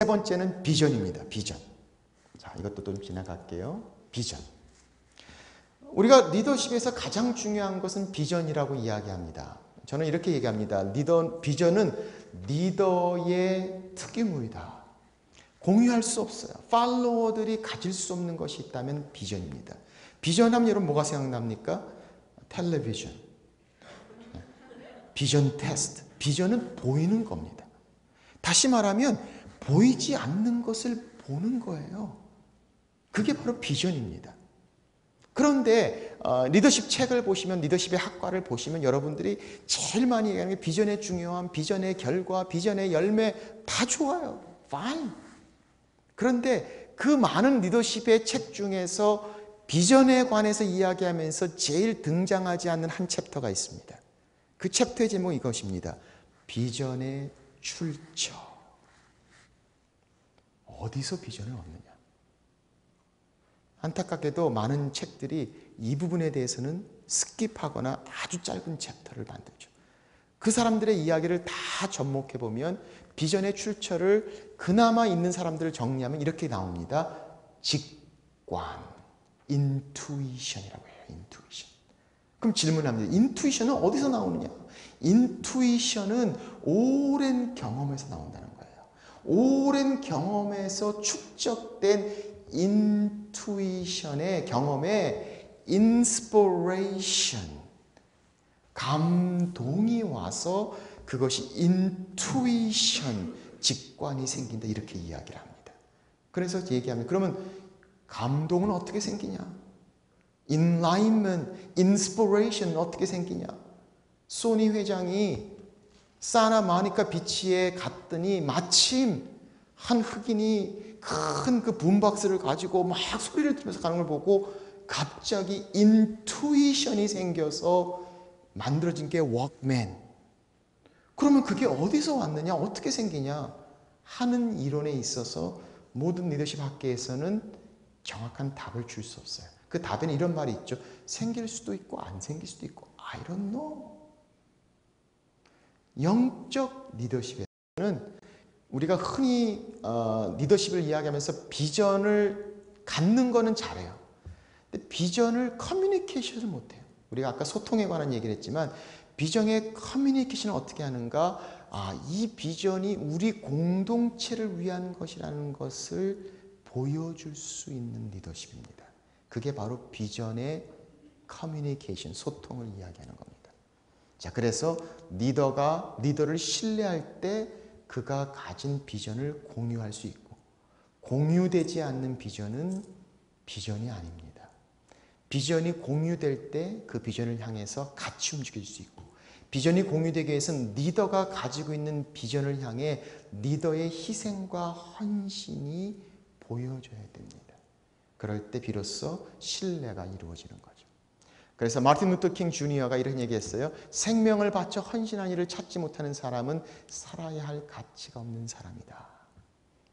세 번째는 비전입니다. 비전. 자, 이것도 좀 지나갈게요. 비전. 우리가 리더십에서 가장 중요한 것은 비전이라고 이야기합니다. 저는 이렇게 얘기합니다. 비전은 리더의 특유물이다. 공유할 수 없어요. 팔로워들이 가질 수 없는 것이 있다면 비전입니다. 비전하면 여러분 뭐가 생각납니까? 텔레비전. 비전 테스트. 비전은 보이는 겁니다. 다시 말하면 보이지 않는 것을 보는 거예요. 그게 바로 비전입니다. 그런데 리더십 책을 보시면, 리더십의 학과를 보시면 여러분들이 제일 많이 얘기하는 게 비전의 중요함, 비전의 결과, 비전의 열매 다 좋아요. fine. 그런데 그 많은 리더십의 책 중에서 비전에 관해서 이야기하면서 제일 등장하지 않는 한 챕터가 있습니다. 그 챕터의 제목이 이것입니다. 비전의 출처. 어디서 비전을 얻느냐? 안타깝게도 많은 책들이 이 부분에 대해서는 스킵하거나 아주 짧은 챕터를 만들죠. 그 사람들의 이야기를 다 접목해 보면 비전의 출처를 그나마 있는 사람들을 정리하면 이렇게 나옵니다. 직관, 인투이션이라고 해요. 인투이션. 그럼 질문합니다. 인투이션은 어디서 나오느냐? 인투이션은 오랜 경험에서 나온다는 거예요. 오랜 경험에서 축적된 인투이션의 경험에 인스피레이션, 감동이 와서 그것이 인투이션, 직관이 생긴다 이렇게 이야기를 합니다. 그래서 얘기하면 그러면 감동은 어떻게 생기냐? 인라인먼트, 인스피레이션 어떻게 생기냐? 소니 회장이 사나모니카 비치에 갔더니 마침 한 흑인이 큰 그 붐박스를 가지고 막 소리를 들으면서 가는 걸 보고 갑자기 인투이션이 생겨서 만들어진 게 워크맨. 그러면 그게 어디서 왔느냐? 어떻게 생기냐? 하는 이론에 있어서 모든 리더십 학계에서는 정확한 답을 줄 수 없어요. 그 답에는 이런 말이 있죠. 생길 수도 있고 안 생길 수도 있고 I don't know. 영적 리더십에서는 우리가 흔히 리더십을 이야기하면서 비전을 갖는 거는 잘해요. 근데 비전을 커뮤니케이션을 못해요. 우리가 아까 소통에 관한 얘기를 했지만 비전의 커뮤니케이션을 어떻게 하는가? 이 비전이 우리 공동체를 위한 것이라는 것을 보여줄 수 있는 리더십입니다. 그게 바로 비전의 커뮤니케이션, 소통을 이야기하는 겁니다. 자, 그래서 리더를 신뢰할 때 그가 가진 비전을 공유할 수 있고, 공유되지 않는 비전은 비전이 아닙니다. 비전이 공유될 때 그 비전을 향해서 같이 움직일 수 있고, 비전이 공유되기 위해서는 리더가 가지고 있는 비전을 향해 리더의 희생과 헌신이 보여져야 됩니다. 그럴 때 비로소 신뢰가 이루어지는 거죠. 그래서 마틴 루터 킹 주니어가 이런 얘기했어요. 생명을 바쳐 헌신한 일을 찾지 못하는 사람은 살아야 할 가치가 없는 사람이다.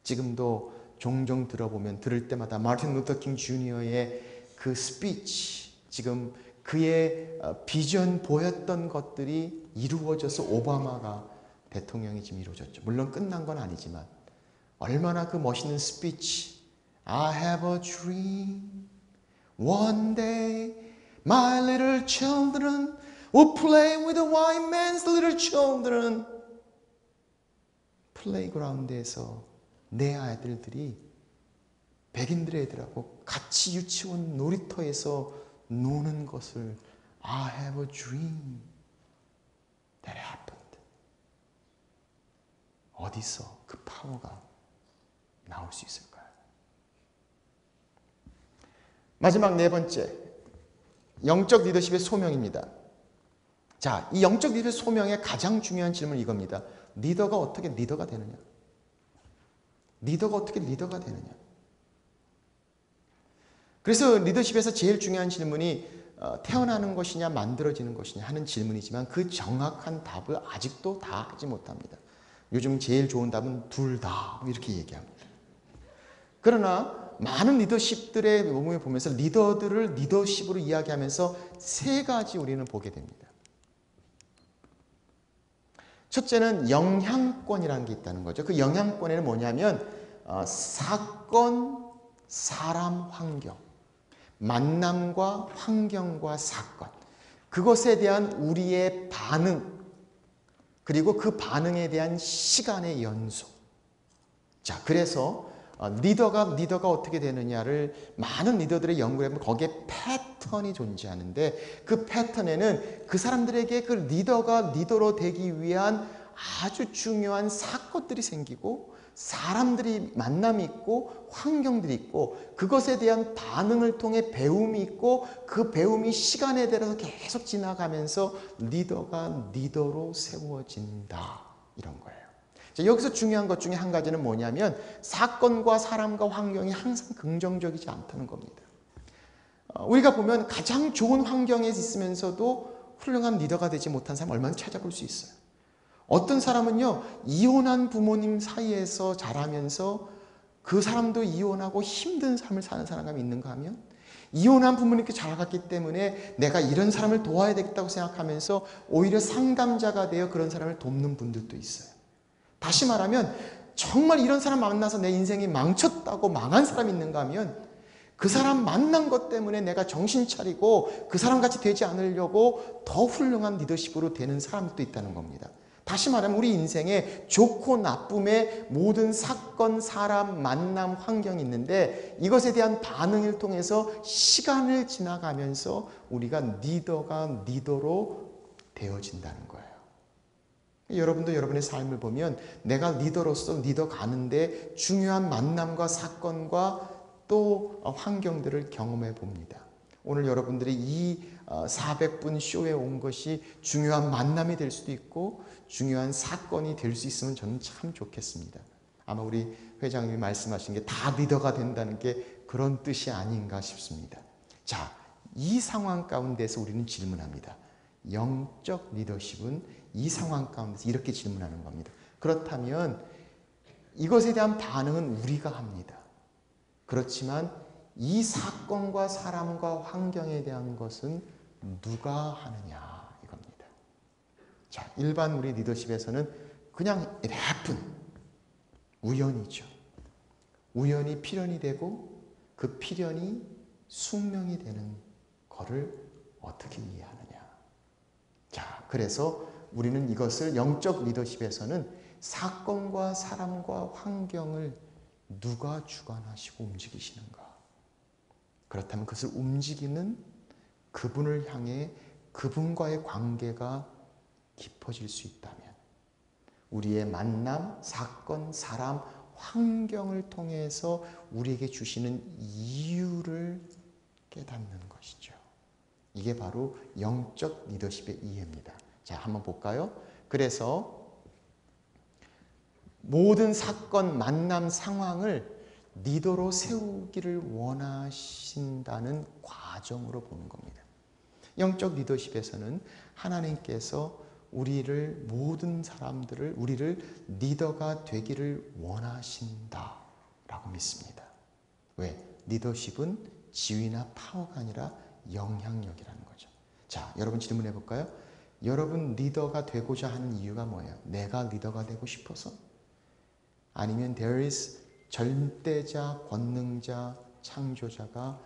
지금도 종종 들을 때마다 마틴 루터 킹 주니어의 그 스피치, 지금 그의 비전 보였던 것들이 이루어져서 오바마가 대통령이 지금 이루어졌죠. 물론 끝난 건 아니지만 얼마나 그 멋있는 스피치. I have a dream. One day my little children will play with the white man's little children. 플레이그라운드에서 내 아이들이 백인들의 애들하고 같이 유치원 놀이터에서 노는 것을 I have a dream that happened. 어디서 그 파워가 나올 수 있을까요? 마지막 네 번째, 영적 리더십의 소명입니다. 자, 이 영적 리더십의 소명의 가장 중요한 질문은 이겁니다. 리더가 어떻게 리더가 되느냐? 리더가 어떻게 리더가 되느냐? 그래서 리더십에서 제일 중요한 질문이 태어나는 것이냐 만들어지는 것이냐 하는 질문이지만 그 정확한 답을 아직도 다 하지 못합니다. 요즘 제일 좋은 답은 둘 다 이렇게 얘기합니다. 그러나 많은 리더십들의 모습을 보면서 리더들을 리더십으로 이야기하면서 세 가지 우리는 보게 됩니다. 첫째는 영향권이라는 게 있다는 거죠. 그 영향권에는 뭐냐면 사건, 사람, 환경, 만남과 환경과 사건, 그것에 대한 우리의 반응, 그리고 그 반응에 대한 시간의 연속. 자, 그래서 리더가 어떻게 되느냐를 많은 리더들의 연구를 해보면 거기에 패턴이 존재하는데, 그 패턴에는 그 사람들에게 그 리더가 리더로 되기 위한 아주 중요한 사건들이 생기고, 사람들이 만남이 있고, 환경들이 있고, 그것에 대한 반응을 통해 배움이 있고, 그 배움이 시간에 따라서 계속 지나가면서 리더가 리더로 세워진다, 이런 거예요. 자, 여기서 중요한 것 중에 한 가지는 뭐냐면, 사건과 사람과 환경이 항상 긍정적이지 않다는 겁니다. 우리가 보면 가장 좋은 환경에 있으면서도 훌륭한 리더가 되지 못한 사람 얼마나 찾아볼 수 있어요. 어떤 사람은요, 이혼한 부모님 사이에서 자라면서 그 사람도 이혼하고 힘든 삶을 사는 사람이 있는가 하면, 이혼한 부모님께 자라갔기 때문에 내가 이런 사람을 도와야 되겠다고 생각하면서 오히려 상담자가 되어 그런 사람을 돕는 분들도 있어요. 다시 말하면 정말 이런 사람 만나서 내 인생이 망쳤다고 망한 사람이 있는가 하면, 그 사람 만난 것 때문에 내가 정신 차리고 그 사람같이 되지 않으려고 더 훌륭한 리더십으로 되는 사람도 있다는 겁니다. 다시 말하면 우리 인생에 좋고 나쁨의 모든 사건, 사람, 만남, 환경이 있는데, 이것에 대한 반응을 통해서 시간을 지나가면서 우리가 리더가 리더로 되어진다는 거예요. 여러분도 여러분의 삶을 보면 내가 리더로서 리더 가는데 중요한 만남과 사건과 또 환경들을 경험해 봅니다. 오늘 여러분들이 이 400분 쇼에 온 것이 중요한 만남이 될 수도 있고 중요한 사건이 될 수 있으면 저는 참 좋겠습니다. 아마 우리 회장님이 말씀하신 게 다 리더가 된다는 게 그런 뜻이 아닌가 싶습니다. 자, 이 상황 가운데서 우리는 질문합니다. 영적 리더십은 이 상황 가운데서 이렇게 질문하는 겁니다. 그렇다면 이것에 대한 반응은 우리가 합니다. 그렇지만 이 사건과 사람과 환경에 대한 것은 누가 하느냐, 이겁니다. 자, 일반 우리 리더십에서는 그냥 it happened, 우연이죠. 우연히 필연이 되고 그 필연이 숙명이 되는 거를 어떻게 이해하느냐. 자, 그래서 우리는 이것을 영적 리더십에서는 사건과 사람과 환경을 누가 주관하시고 움직이시는가? 그렇다면 그것을 움직이는 그분을 향해 그분과의 관계가 깊어질 수 있다면, 우리의 만남, 사건, 사람, 환경을 통해서 우리에게 주시는 이유를 깨닫는 것이죠. 이게 바로 영적 리더십의 이해입니다. 자, 한번 볼까요? 그래서 모든 사건, 만남, 상황을 리더로 세우기를 원하신다는 과정으로 보는 겁니다. 영적 리더십에서는 하나님께서 우리를, 모든 사람들을, 우리를 리더가 되기를 원하신다라고 믿습니다. 왜? 리더십은 지위나 파워가 아니라 영향력이라는 거죠. 자, 여러분 질문해 볼까요? 여러분 리더가 되고자 하는 이유가 뭐예요? 내가 리더가 되고 싶어서? 아니면 there is 절대자, 권능자, 창조자가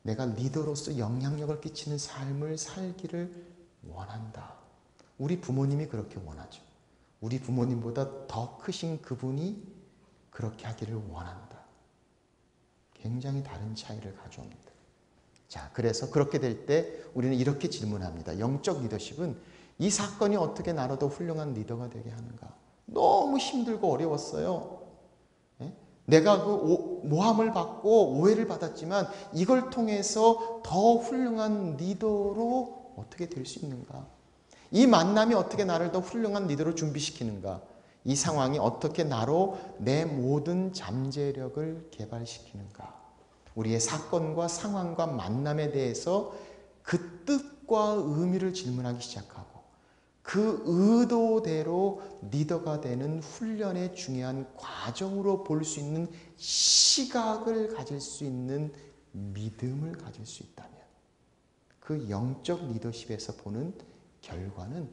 내가 리더로서 영향력을 끼치는 삶을 살기를 원한다. 우리 부모님이 그렇게 원하죠. 우리 부모님보다 더 크신 그분이 그렇게 하기를 원한다. 굉장히 다른 차이를 가져옵니다. 자, 그래서 그렇게 될 때 우리는 이렇게 질문합니다. 영적 리더십은 이 사건이 어떻게 나로 더 훌륭한 리더가 되게 하는가? 너무 힘들고 어려웠어요. 내가 그 모함을 받고 오해를 받았지만 이걸 통해서 더 훌륭한 리더로 어떻게 될 수 있는가? 이 만남이 어떻게 나를 더 훌륭한 리더로 준비시키는가? 이 상황이 어떻게 나로 내 모든 잠재력을 개발시키는가? 우리의 사건과 상황과 만남에 대해서 그 뜻과 의미를 질문하기 시작하고 그 의도대로 리더가 되는 훈련의 중요한 과정으로 볼 수 있는 시각을 가질 수 있는 믿음을 가질 수 있다면, 그 영적 리더십에서 보는 결과는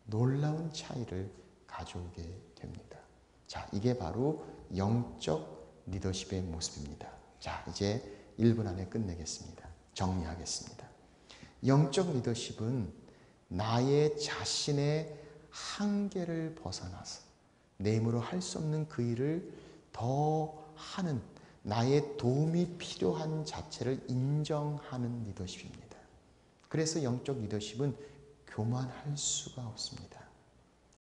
놀라운 차이를 가져오게 됩니다. 자, 이게 바로 영적 리더십의 모습입니다. 자, 이제 1분 안에 끝내겠습니다. 정리하겠습니다. 영적 리더십은 나의 자신의 한계를 벗어나서 내 힘으로 할 수 없는 그 일을 더 하는, 나의 도움이 필요한 자체를 인정하는 리더십입니다. 그래서 영적 리더십은 교만할 수가 없습니다.